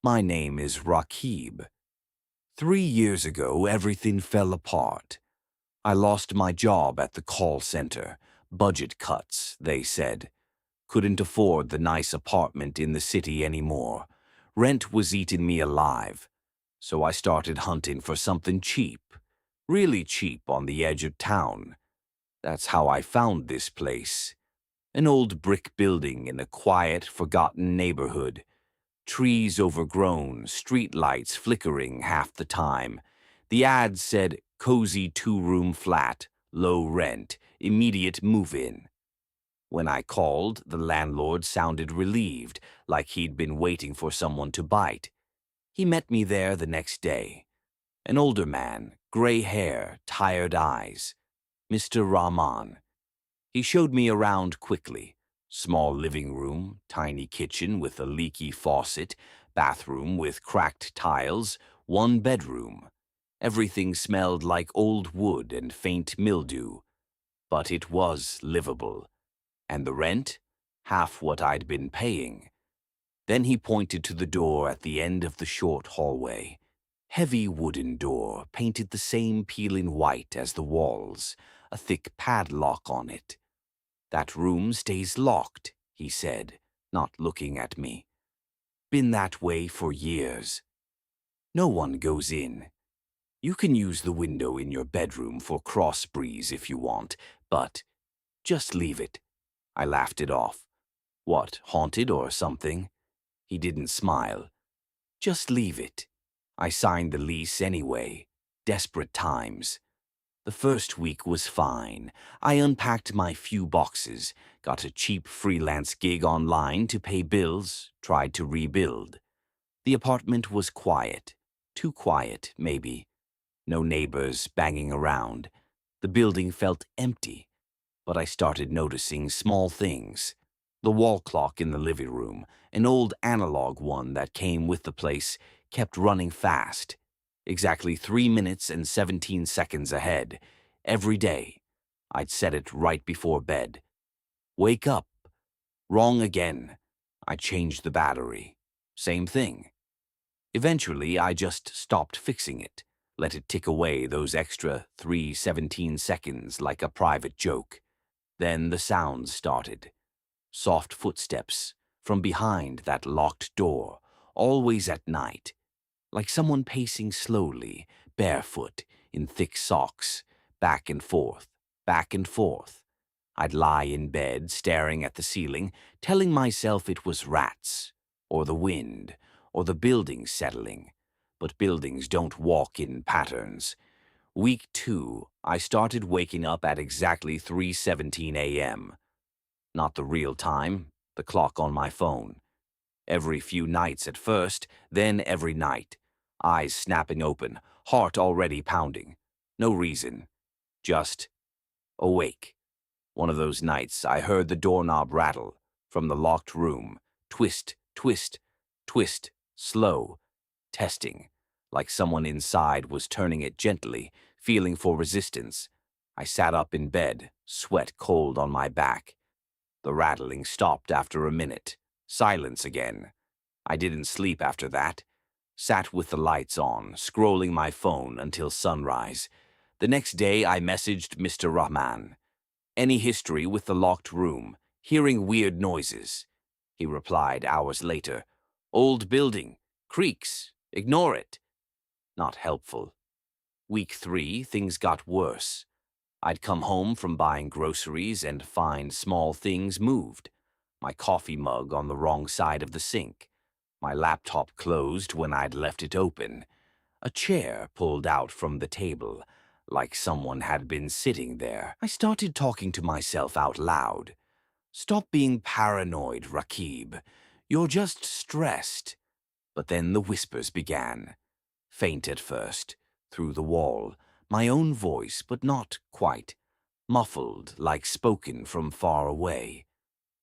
My name is Rakib. 3 years ago, everything fell apart. I lost my job at the call center. Budget cuts, they said. Couldn't afford the nice apartment in the city anymore. Rent was eating me alive. So I started hunting for something cheap. Really cheap on the edge of town. That's how I found this place. An old brick building in a quiet, forgotten neighborhood. Trees overgrown, street lights flickering half the time. The ad said, cozy two-room flat, low rent, immediate move-in. When I called, the landlord sounded relieved, like he'd been waiting for someone to bite. He met me there the next day. An older man, gray hair, tired eyes. Mr. Rahman. He showed me around quickly. Small living room, tiny kitchen with a leaky faucet, bathroom with cracked tiles, one bedroom. Everything smelled like old wood and faint mildew. But it was livable. And the rent? Half what I'd been paying. Then he pointed to the door at the end of the short hallway. Heavy wooden door, painted the same peeling white as the walls, a thick padlock on it. That room stays locked, he said, not looking at me. Been that way for years. No one goes in. You can use the window in your bedroom for cross breeze if you want, but just leave it. I laughed it off. What, haunted or something? He didn't smile. Just leave it. I signed the lease anyway. Desperate times. The first week was fine. I unpacked my few boxes, got a cheap freelance gig online to pay bills, tried to rebuild. The apartment was quiet. Too quiet, maybe. No neighbors banging around. The building felt empty. But I started noticing small things. The wall clock in the living room, an old analog one that came with the place, kept running fast. Exactly 3 minutes and 17 seconds ahead. Every day. I'd set it right before bed. Wake up. Wrong again. I changed the battery. Same thing. Eventually, I just stopped fixing it. Let it tick away those extra 3:17 seconds like a private joke. Then the sounds started. Soft footsteps from behind that locked door, always at night. Like someone pacing slowly, barefoot, in thick socks, back and forth, back and forth. I'd lie in bed, staring at the ceiling, telling myself it was rats, or the wind, or the building settling. But buildings don't walk in patterns. Week 2, I started waking up at exactly 3:17 a.m. Not the real time, the clock on my phone. Every few nights at first, then every night. Eyes snapping open, heart already pounding. No reason. Just awake. One of those nights, I heard the doorknob rattle from the locked room. Twist, twist, twist, slow. Testing. Like someone inside was turning it gently, feeling for resistance. I sat up in bed, sweat cold on my back. The rattling stopped after a minute. Silence again. I didn't sleep after that. Sat with the lights on, scrolling my phone until sunrise. The next day, I messaged Mr. Rahman. Any history with the locked room, hearing weird noises. He replied hours later. Old building, creaks, ignore it. Not helpful. Week 3, things got worse. I'd come home from buying groceries and find small things moved. My coffee mug on the wrong side of the sink. My laptop closed when I'd left it open. A chair pulled out from the table, like someone had been sitting there. I started talking to myself out loud. Stop being paranoid, Rakib. You're just stressed. But then the whispers began. Faint at first, through the wall. My own voice, but not quite. Muffled, like spoken from far away.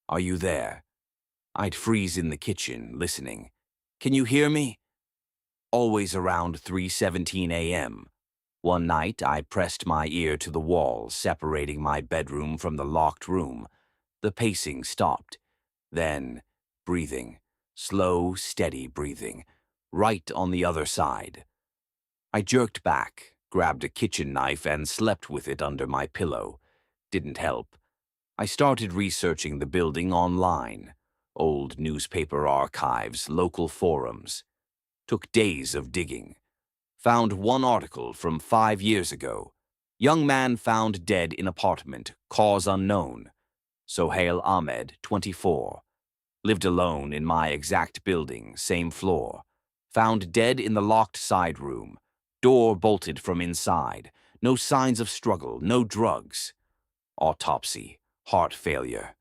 Are you there? I'd freeze in the kitchen, listening. Can you hear me? Always around 3:17 a.m. One night, I pressed my ear to the wall, separating my bedroom from the locked room. The pacing stopped. Then, breathing. Slow, steady breathing. right on the other side. I jerked back, grabbed a kitchen knife, and slept with it under my pillow. Didn't help. I started researching the building online. Old newspaper archives, local forums. Took days of digging. Found one article from 5 years ago. Young man found dead in apartment, cause unknown. Sohail Ahmed, 24. Lived alone in my exact building, same floor. Found dead in the locked side room. Door bolted from inside. No signs of struggle, no drugs. Autopsy, heart failure.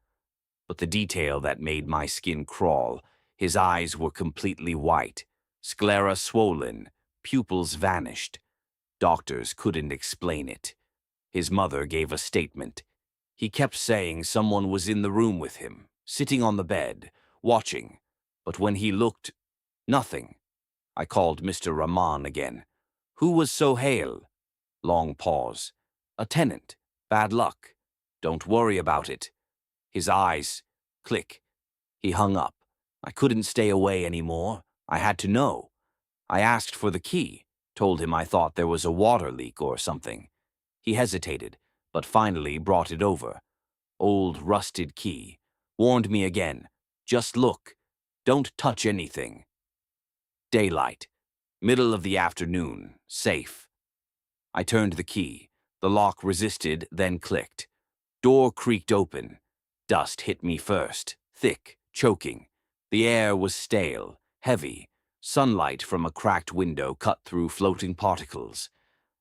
But the detail that made my skin crawl, his eyes were completely white, sclera swollen, pupils vanished. Doctors couldn't explain it. His mother gave a statement. He kept saying someone was in the room with him, sitting on the bed, watching. But when he looked, nothing. I called Mr. Rahman again. Who was Sohail? Long pause. A tenant. Bad luck. Don't worry about it. His eyes. Click. He hung up. I couldn't stay away anymore. I had to know. I asked for the key, told him I thought there was a water leak or something. He hesitated, but finally brought it over. Old rusted key. Warned me again. Just look. Don't touch anything. Daylight. Middle of the afternoon. Safe. I turned the key. The lock resisted, then clicked. Door creaked open. Dust hit me first. Thick, choking. The air was stale, heavy. Sunlight from a cracked window cut through floating particles.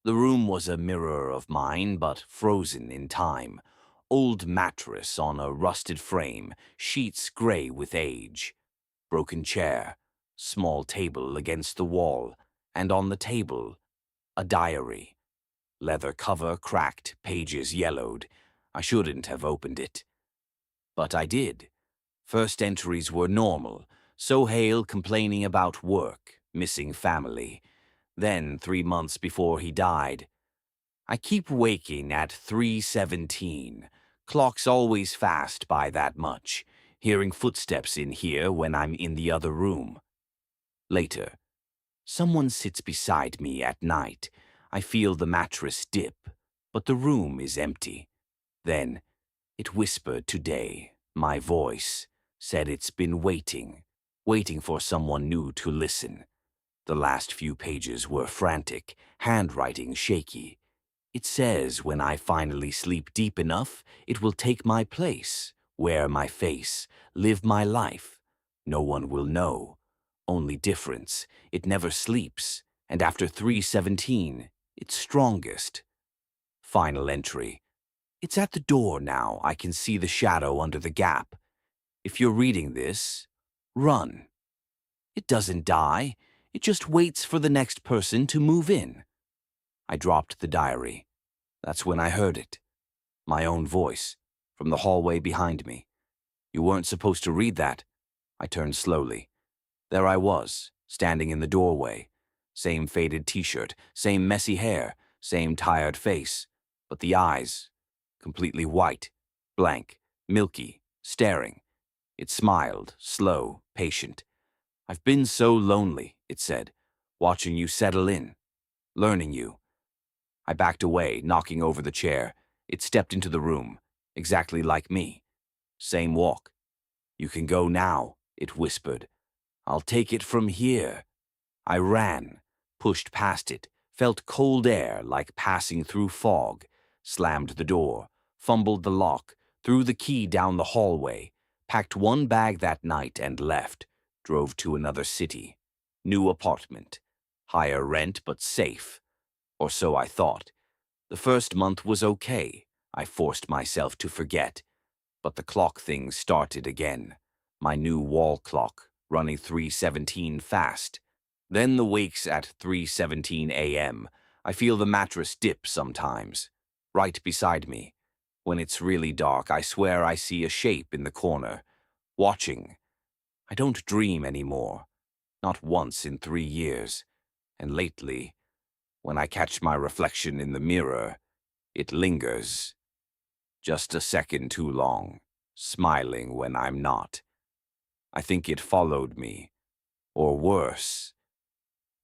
The room was a mirror of mine, but frozen in time. Old mattress on a rusted frame, sheets gray with age. Broken chair, small table against the wall, and on the table, a diary. Leather cover cracked, pages yellowed. I shouldn't have opened it. But I did. First entries were normal. Sohail complaining about work, missing family. Then, 3 months before he died. I keep waking at 3:17. Clock's always fast by that much. Hearing footsteps in here when I'm in the other room. Later. Someone sits beside me at night. I feel the mattress dip, but the room is empty. Then, it whispered today, my voice, said it's been waiting for someone new to listen. The last few pages were frantic, handwriting shaky. It says when I finally sleep deep enough, it will take my place, wear my face, live my life. No one will know. Only difference, it never sleeps, and after 3:17, it's strongest. Final entry. It's at the door now. I can see the shadow under the gap. If you're reading this, run. It doesn't die. It just waits for the next person to move in. I dropped the diary. That's when I heard it. My own voice, from the hallway behind me. You weren't supposed to read that. I turned slowly. There I was, standing in the doorway. Same faded t-shirt, same messy hair, same tired face. But the eyes, completely white, blank, milky, staring. It smiled, slow, patient. I've been so lonely, it said, watching you settle in, learning you. I backed away, knocking over the chair. It stepped into the room, exactly like me. Same walk. You can go now, it whispered. I'll take it from here. I ran, pushed past it, felt cold air like passing through fog, slammed the door, fumbled the lock, threw the key down the hallway, packed one bag that night and left, drove to another city. New apartment. Higher rent but safe. Or so I thought. The first month was okay. I forced myself to forget. But the clock thing started again. My new wall clock, running 3:17 fast. Then the wakes at 3:17 a.m. I feel the mattress dip sometimes. Right beside me. When it's really dark, I swear I see a shape in the corner. Watching. I don't dream anymore. Not once in 3 years. And lately, when I catch my reflection in the mirror, it lingers. Just a second too long, smiling when I'm not. I think it followed me. Or worse,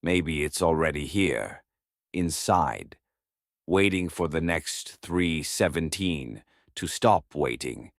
Maybe it's already here, inside, waiting for the next 317 to stop waiting.